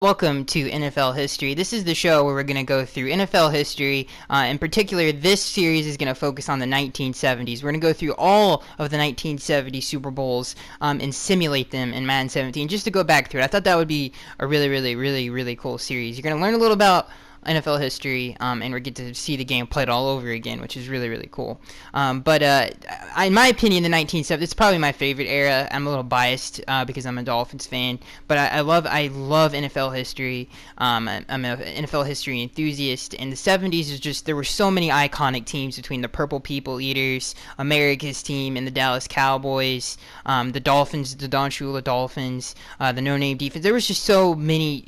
Welcome to NFL History. This is the show where we're going to go through NFL history. In particular, this series is going to focus on the 1970s. We're going to go through all of the 1970 Super Bowls and simulate them in Madden 17 just to go back through it. I thought that would be a really cool series. You're going to learn a little about NFL history, and we get to see the game played all over again, which is really cool. In my opinion, the 1970s, it's probably my favorite era. I'm a little biased because I'm a Dolphins fan, but I love NFL history. I'm an NFL history enthusiast, and the 70s is just, there were so many iconic teams between the Purple People Eaters, America's team, and the Dallas Cowboys, the Dolphins, the Don Shula Dolphins, the no-name defense. There was just so many,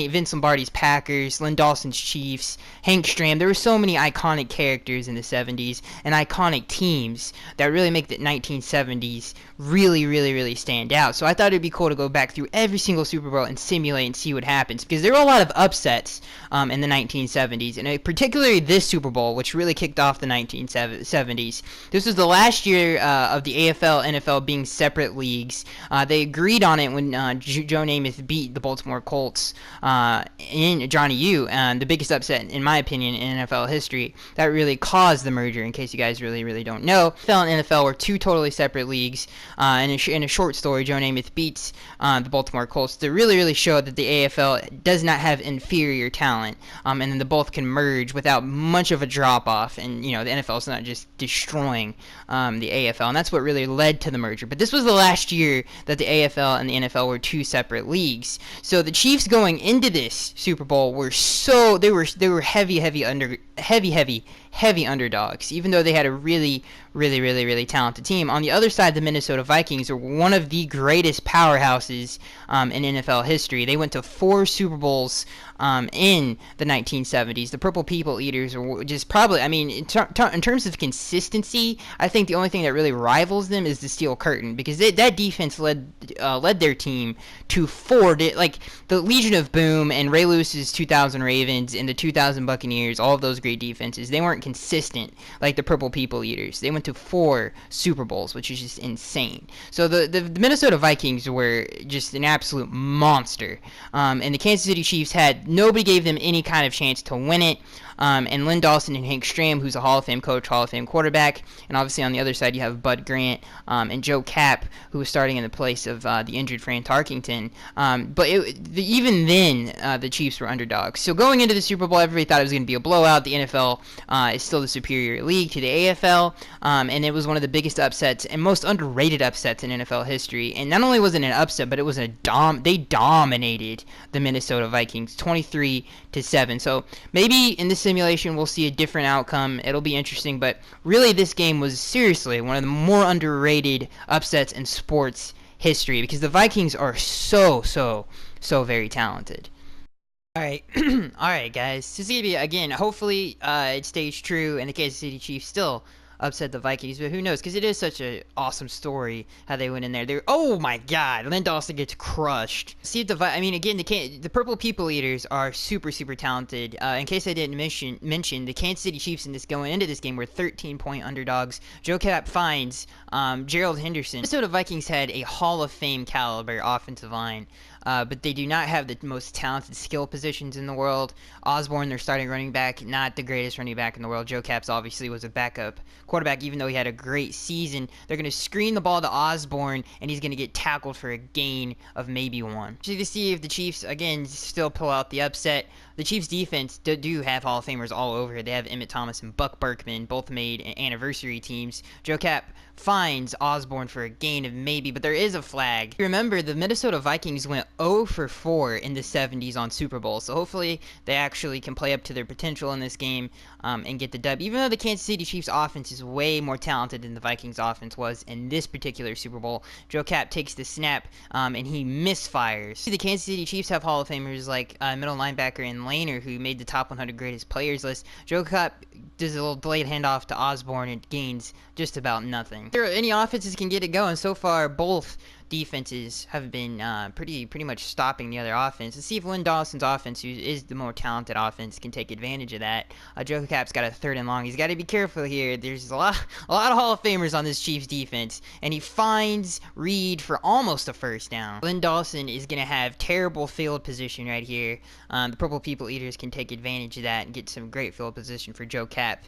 Vince Lombardi's Packers, Lynn Dawson's Chiefs, Hank Stram. There were so many iconic characters in the 70s and iconic teams that really make the 1970s really stand out. So I thought it'd be cool to go back through every single Super Bowl and simulate and see what happens, because there were a lot of upsets in the 1970s, and particularly this Super Bowl, which really kicked off the 1970s. This was the last year of the AFL NFL being separate leagues. They agreed on it when Joe Namath beat the Baltimore Colts in Johnny U, the biggest upset, in my opinion, in NFL history. That really caused the merger, in case you guys really don't know. AFL and NFL were two totally separate leagues. In a short story, Joe Namath beats the Baltimore Colts to really show that the AFL does not have inferior talent, and then the both can merge without much of a drop-off, and the NFL is not just destroying the AFL, and that's what really led to the merger. But this was the last year that the AFL and the NFL were two separate leagues. So the Chiefs going into this Super Bowl were heavy underdogs, even though they had a really talented team. On the other side, the Minnesota Vikings are one of the greatest powerhouses in NFL history. They went to 4 Super Bowls in the 1970s. The Purple People Eaters are just probably, in terms of consistency, I think the only thing that really rivals them is the Steel Curtain, because that defense led their team to 4, like the Legion of Boom and Ray Lewis's 2000 Ravens and the 2000 Buccaneers, all of those great defenses. They weren't consistent like the Purple People Eaters. They went to 4 Super Bowls, which is just insane. So the Minnesota Vikings were just an absolute monster, and the Kansas City Chiefs nobody gave them any kind of chance to win it. And Lynn Dawson and Hank Stram, who's a Hall of Fame coach, Hall of Fame quarterback, and obviously on the other side you have Bud Grant and Joe Kapp, who was starting in the place of the injured Fran Tarkington. But even then, the Chiefs were underdogs. So going into the Super Bowl, everybody thought it was going to be a blowout. The NFL is still the superior league to the AFL, and it was one of the biggest upsets and most underrated upsets in NFL history. And not only was it an upset, but it was they dominated the Minnesota Vikings 23-7. So maybe in this simulation we'll see a different outcome. It'll be interesting, but really this game was seriously one of the more underrated upsets in sports history, because the Vikings are so very talented. Alright guys, this is gonna be, again, hopefully it stays true and the Kansas City Chiefs still upset the Vikings, but who knows, because it is such an awesome story how they went in there. Oh my god, Lynn Dawson gets crushed. See, again, the Purple People Eaters are super talented. In case I didn't mention, the Kansas City Chiefs going into this game were 13-point underdogs. Joe Kapp finds Gerald Henderson. Minnesota Vikings had a Hall of Fame caliber offensive line, but they do not have the most talented skill positions in the world. Osborne, their starting running back, not the greatest running back in the world. Joe Kapp obviously was a backup quarterback, even though he had a great season. They're going to screen the ball to Osborne, and he's going to get tackled for a gain of maybe 1. So to see if the Chiefs, again, still pull out the upset. The Chiefs defense do have Hall of Famers all over. They have Emmett Thomas and Buck Berkman, both made anniversary teams. Joe Kapp finds Osborne for a gain of maybe, but there is a flag. Remember, the Minnesota Vikings went 0 for 4 in the 70s on Super Bowl, so hopefully they actually can play up to their potential in this game and get the dub, even though the Kansas City Chiefs offense is way more talented than the Vikings offense was in this particular Super Bowl. Joe Kapp takes the snap and he misfires. The Kansas City Chiefs have Hall of Famers like middle linebacker and Laner, who made the top 100 greatest players list. Joe Kapp does a little delayed handoff to Osborne and gains just about nothing. Any offenses can get it going. So far, both defenses have been pretty much stopping the other offense. Let's see if Lynn Dawson's offense, who is the more talented offense, can take advantage of that. Joe Cap's got a 3rd and long. He's got to be careful here. There's a lot of Hall of Famers on this Chiefs defense, and he finds Reed for almost a 1st down. Lynn Dawson is going to have terrible field position right here. The Purple People Eaters can take advantage of that and get some great field position for Joe Cap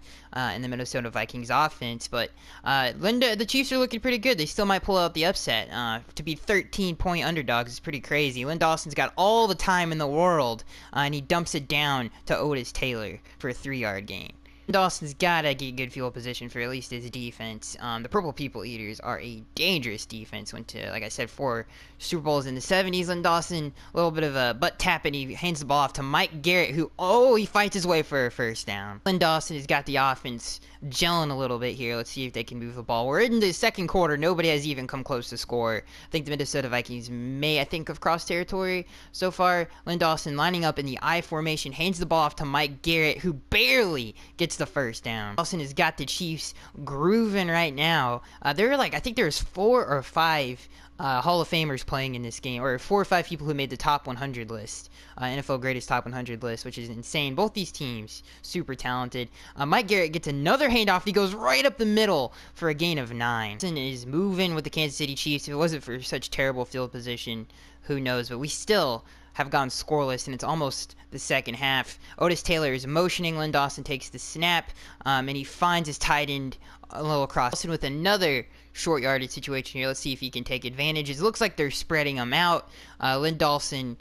in the Minnesota Vikings offense. But the Chiefs are looking pretty good. They still might pull out the upset. To be 13-point underdogs is pretty crazy. Lynn Dawson's got all the time in the world, and he dumps it down to Otis Taylor for a 3-yard gain. Dawson's got to get good field position for at least his defense. The Purple People Eaters are a dangerous defense. Went to, like I said, 4 Super Bowls in the 70s. Lynn Dawson, a little bit of a butt tap, and he hands the ball off to Mike Garrett, who, he fights his way for a 1st down. Lynn Dawson has got the offense gelling a little bit here. Let's see if they can move the ball. We're in the 2nd quarter. Nobody has even come close to score. I think the Minnesota Vikings may, have crossed territory so far. Lynn Dawson lining up in the I formation, hands the ball off to Mike Garrett, who barely gets the 1st down. Dawson has got the Chiefs grooving right now. There are I think there's 4 or 5 Hall of Famers playing in this game, or 4 or 5 people who made the top 100 list, NFL greatest top 100 list, which is insane. Both these teams super talented. Mike Garrett gets another handoff. He goes right up the middle for a gain of 9. Dawson is moving with the Kansas City Chiefs. If it wasn't for such terrible field position, who knows? But we still have gone scoreless, and it's almost the 2nd half. Otis Taylor is motioning. Lynn Dawson takes the snap, and he finds his tight end a little across. Dawson with another short yardage situation here. Let's see if he can take advantage. It looks like they're spreading him out. Lynn Dawson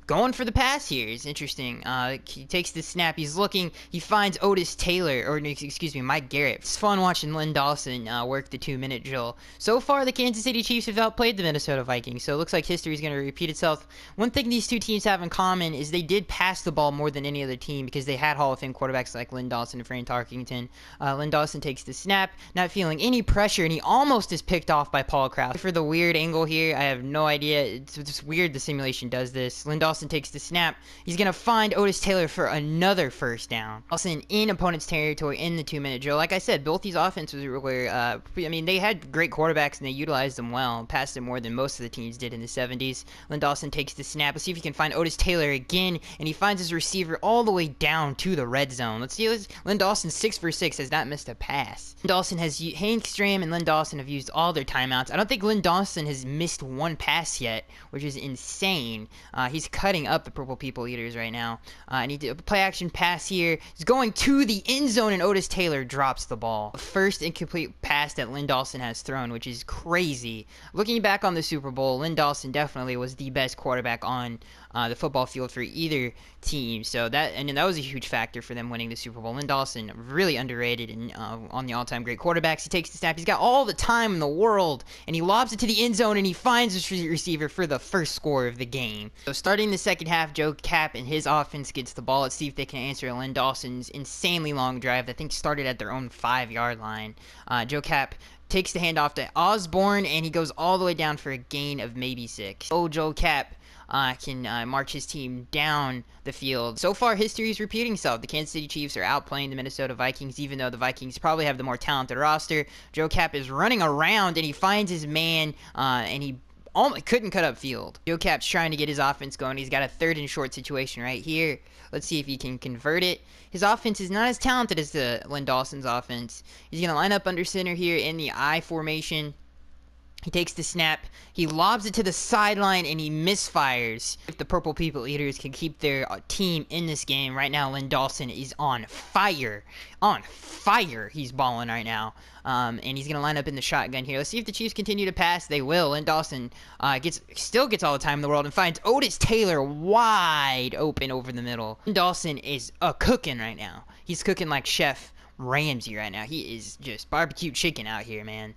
going for the pass here is interesting. He takes the snap. He's looking. He finds Otis Taylor, or excuse me, Mike Garrett. It's fun watching Lynn Dawson work the 2-minute drill. So far, the Kansas City Chiefs have outplayed the Minnesota Vikings, so it looks like history is going to repeat itself. One thing these two teams have in common is they did pass the ball more than any other team because they had Hall of Fame quarterbacks like Lynn Dawson and Fran Tarkington. Lynn Dawson takes the snap, not feeling any pressure, and he almost is picked off by Paul Krause. For the weird angle here, I have no idea. It's just weird the simulation does this. Lynn Dawson takes the snap. He's going to find Otis Taylor for another 1st down. Dawson in opponent's territory in the 2-minute drill. Like I said, both these offenses were, they had great quarterbacks and they utilized them well. Passed it more than most of the teams did in the 70s. Lynn Dawson takes the snap. Let's see if he can find Otis Taylor again, and he finds his receiver all the way down to the red zone. Let's see. Lynn Dawson, 6 for 6, has not missed a pass. Lynn Dawson has, Hank Stram and Lynn Dawson have used all their timeouts. I don't think Lynn Dawson has missed 1 pass yet, which is insane. He's cutting up the Purple People Eaters right now. I need to play action pass here. He's going to the end zone, and Otis Taylor drops the ball. The first incomplete pass that Lynn Dawson has thrown, which is crazy. Looking back on the Super Bowl, Lynn Dawson definitely was the best quarterback on the football field for either team. So that was a huge factor for them winning the Super Bowl. Lynn Dawson, really underrated and on the all-time great quarterbacks. He takes the snap. He's got all the time in the world, and he lobs it to the end zone, and he finds his receiver for the first score of the game. So starting the 2nd half, Joe Cap and his offense gets the ball. Let's see if they can answer Lynn Dawson's insanely long drive that I think started at their own 5-yard line. Joe Cap takes the handoff to Osborne, and he goes all the way down for a gain of maybe 6. Joe Cap can march his team down the field. So far, history is repeating itself. The Kansas City Chiefs are outplaying the Minnesota Vikings, even though the Vikings probably have the more talented roster. Joe Cap is running around, and he finds his man, and he couldn't cut up field. Joe Cap's trying to get his offense going. He's got a 3rd and short situation right here. Let's see if he can convert it. His offense is not as talented as the Lynn Dawson's offense. He's going to line up under center here in the I formation. He takes the snap, he lobs it to the sideline, and he misfires. If the Purple People Eaters can keep their team in this game, right now Lynn Dawson is on fire. On fire, he's balling right now. And he's going to line up in the shotgun here. Let's see if the Chiefs continue to pass. They will. Lynn Dawson still gets all the time in the world and finds Otis Taylor wide open over the middle. Lynn Dawson is cooking right now. He's cooking like Chef Ramsay right now. He is just barbecue chicken out here, man.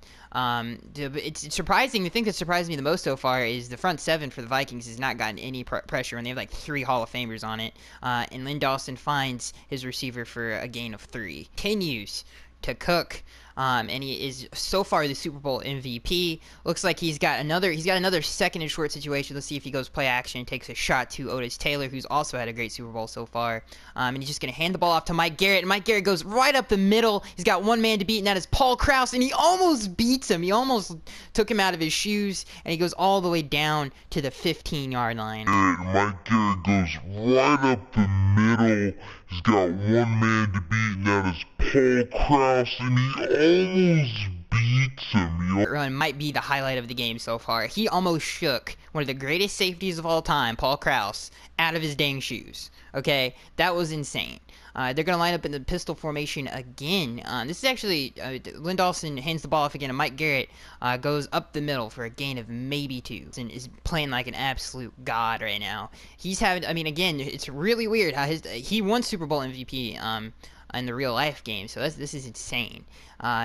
It's surprising. The thing that surprised me the most so far is the front 7 for the Vikings has not gotten any pressure, and they have like 3 Hall of Famers on it. And Lynn Dawson finds his receiver for a gain of 3. Continues to cook. and he is so far the Super Bowl MVP. Looks like he's got another second and short situation. Let's see if he goes play action and takes a shot to Otis Taylor, who's also had a great Super Bowl so far. And he's just going to hand the ball off to Mike Garrett, and Mike Garrett goes right up the middle. He's got one man to beat, and that is Paul Krause, and he almost beats him. He almost took him out of his shoes, and he goes all the way down to the 15-yard line. Mike Garrett goes right up the middle. He's got one man to beat, and that is Paul Krause, and he almost beats him. Run might be the highlight of the game so far. He almost shook one of the greatest safeties of all time, Paul Krause, out of his dang shoes. Okay, that was insane. They're going to line up in the pistol formation again. This is actually, Lynn Dawson hands the ball off again, and Mike Garrett goes up the middle for a gain of maybe 2. And is playing like an absolute god right now. He's having, I mean, again, it's really weird how he won Super Bowl MVP in the real life game, so this is insane.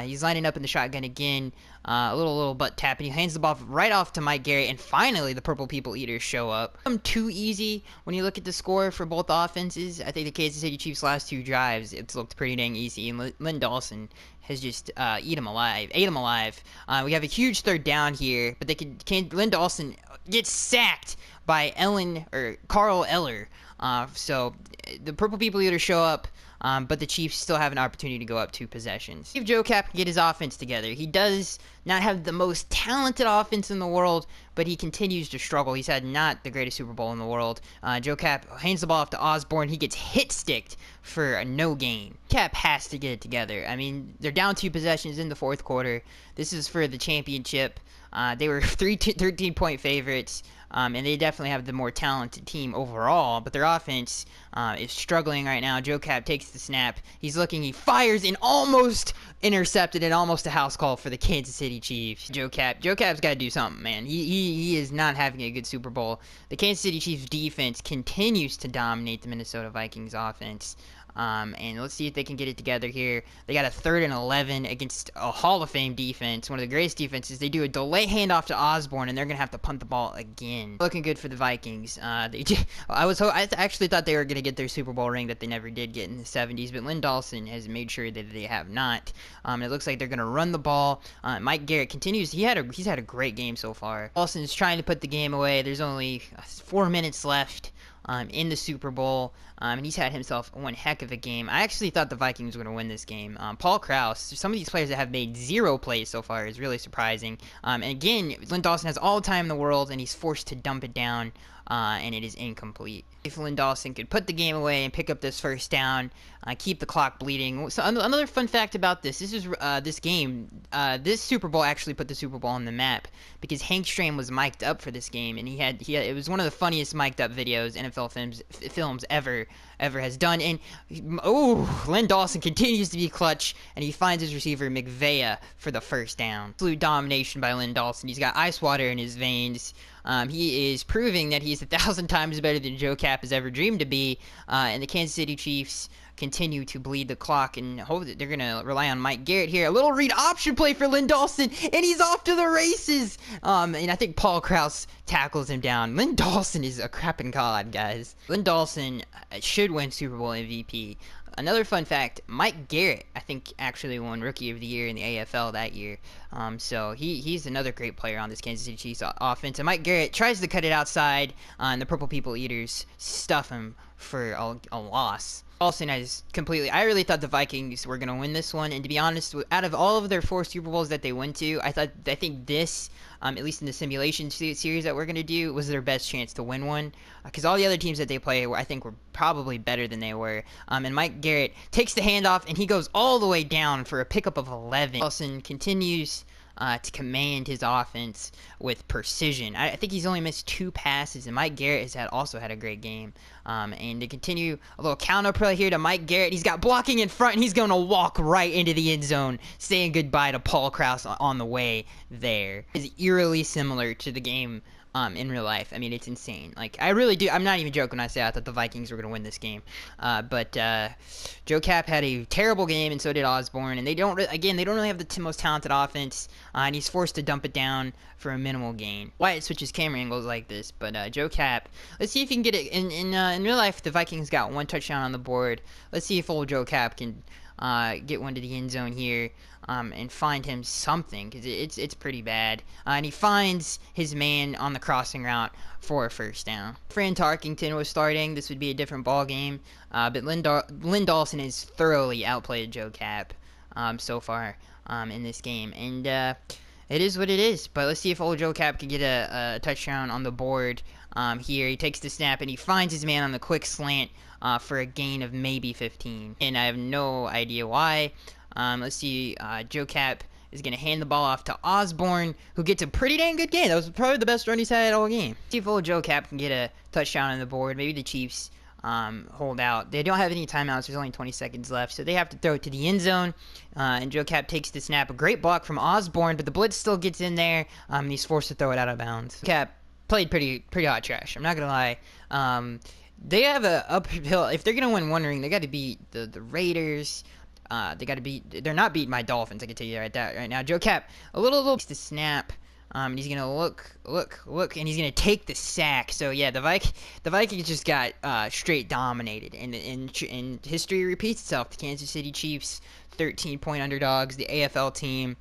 He's lining up in the shotgun again, a little butt tap, and he hands the ball right off to Mike Garrett, and finally the Purple People Eaters show up. Too easy when you look at the score for both offenses. I think the Kansas City Chiefs' last 2 drives, it's looked pretty dang easy, and Lynn Dawson has just ate him alive. We have a huge third down here, but Lynn Dawson gets sacked by Carl Eller. So the Purple People Eaters show up, but the Chiefs still have an opportunity to go up 2 possessions. If Joe Cap can get his offense together, he does not have the most talented offense in the world, but he continues to struggle. He's had not the greatest Super Bowl in the world. Joe Cap hands the ball off to Osborne. He gets hit-sticked for a no gain. Cap has to get it together. I mean, they're down 2 possessions in the 4th quarter. This is for the championship. They were 13-point favorites, and they definitely have the more talented team overall, but their offense is struggling right now. Joe Cap takes the snap. He's looking. He fires and almost intercepted, and almost a house call for the Kansas City Chiefs. Joe Cap's got to do something, man. He is not having a good Super Bowl. The Kansas City Chiefs defense continues to dominate the Minnesota Vikings offense. And let's see if they can get it together here. They got a 3rd and 11 against a Hall of Fame defense, one of the greatest defenses. They do a delay handoff to Osborne, and they're gonna have to punt the ball again. Looking good for the Vikings. I actually thought they were gonna get their Super Bowl ring that they never did get in the 70s, but Lynn Dawson has made sure that they have not. It looks like they're gonna run the ball. Mike Garrett continues. He's had a great game so far. Dawson's trying to put the game away. There's only 4 minutes left in the Super Bowl, and he's had himself one heck of a game. I actually thought the Vikings were going to win this game. Paul Krause, some of these players that have made 0 plays so far is really surprising. And again, Lynn Dawson has all the time in the world, and he's forced to dump it down, and it is incomplete. If Lynn Dawson could put the game away and pick up this first down, keep the clock bleeding. So another fun fact about this is this game, this Super Bowl actually put the Super Bowl on the map because Hank Stram was mic'd up for this game, and it was one of the funniest mic'd up videos NFL films ever has done. And Lynn Dawson continues to be clutch, and he finds his receiver McVeigh for the first down. Absolute domination by Lynn Dawson. He's got ice water in his veins. He is proving that he's 1,000 times better than Joe Cap has ever dreamed to be, and the Kansas City Chiefs continue to bleed the clock, and hope that they're going to rely on Mike Garrett here. A little read option play for Lynn Dawson, and he's off to the races. And I think Paul Krause tackles him down. Lynn Dawson is a crapping god, guys. Lynn Dawson should win Super Bowl MVP. Another fun fact, Mike Garrett, I think, actually won Rookie of the Year in the AFL that year. So he's another great player on this Kansas City Chiefs offense. And Mike Garrett tries to cut it outside, and the Purple People Eaters stuff him for a loss. Dawson has completely. I really thought the Vikings were going to win this one, and to be honest, out of all of their 4 Super Bowls that they went to, I think this, at least in the simulation series that we're going to do, was their best chance to win one, because all the other teams that they play, I think, were probably better than they were. And Mike Garrett takes the handoff, and he goes all the way down for a pickup of 11. Dawson continues to command his offense with precision. I think he's only missed 2 passes, and Mike Garrett has also had a great game. And to continue, a little counter play here to Mike Garrett. He's got blocking in front, and he's going to walk right into the end zone, saying goodbye to Paul Krause on the way there. It's eerily similar to the game in real life. I mean, it's insane. Like, I really do. I'm not even joking when I say I thought the Vikings were going to win this game. But Joe Cap had a terrible game, and so did Osborne. And they don't really have the most talented offense, and he's forced to dump it down for a minimal gain. Wyatt switches camera angles like this, but Joe Cap, let's see if he can get it. In real life, the Vikings got 1 touchdown on the board. Let's see if old Joe Cap can get one to the end zone here. and find him something, because it's pretty bad. And he finds his man on the crossing route for a first down. Fran Tarkington was starting. This would be a different ball game, but Lynn Dawson has thoroughly outplayed Joe Cap so far in this game, and it is what it is. But let's see if old Joe Cap can get a touchdown on the board here. He takes the snap and he finds his man on the quick slant for a gain of maybe 15. And I have no idea why. Let's see. Joe Cap is going to hand the ball off to Osborne, who gets a pretty dang good game. That was probably the best run he's had all game. See if old Joe Cap can get a touchdown on the board. Maybe the Chiefs hold out. They don't have any timeouts. There's only 20 seconds left, so they have to throw it to the end zone. And Joe Cap takes the snap. A great block from Osborne, but the blitz still gets in there. And he's forced to throw it out of bounds. Cap played pretty hot trash. I'm not gonna lie. They have a uphill. If they're gonna win one ring, they got to beat the Raiders. They're not beating my Dolphins. I can tell you right now. Joe Cap a little the snap. And he's gonna look, and he's gonna take the sack. So yeah, the Vikings just got straight dominated, and history repeats itself. The Kansas City Chiefs, 13-point underdogs. The AFL team,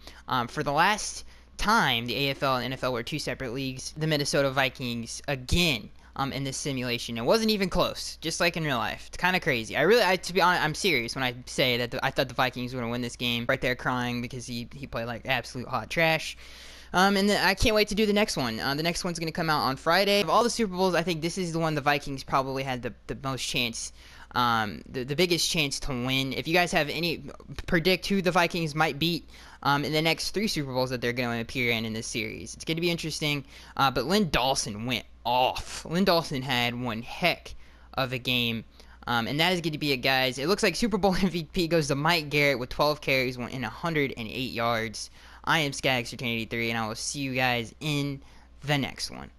for the last time the AFL and NFL were two separate leagues. The Minnesota Vikings again. In this simulation, it wasn't even close, just like in real life. It's kind of crazy. To be honest, I'm serious when I say that I thought the Vikings were gonna win this game. Right there crying because he played like absolute hot trash. And I can't wait to do the next one. The next one's going to come out on Friday. Of all the Super Bowls, I think this is the one the Vikings probably had the most chance, the biggest chance to win. If you guys have predict who the Vikings might beat in the next 3 Super Bowls that they're going to appear in this series. It's going to be interesting. But Lynn Dawson went off. Lynn Dawson had one heck of a game. And that is going to be it, guys. It looks like Super Bowl MVP goes to Mike Garrett with 12 carries and 108 yards. I am Skaggs1383, and I will see you guys in the next one.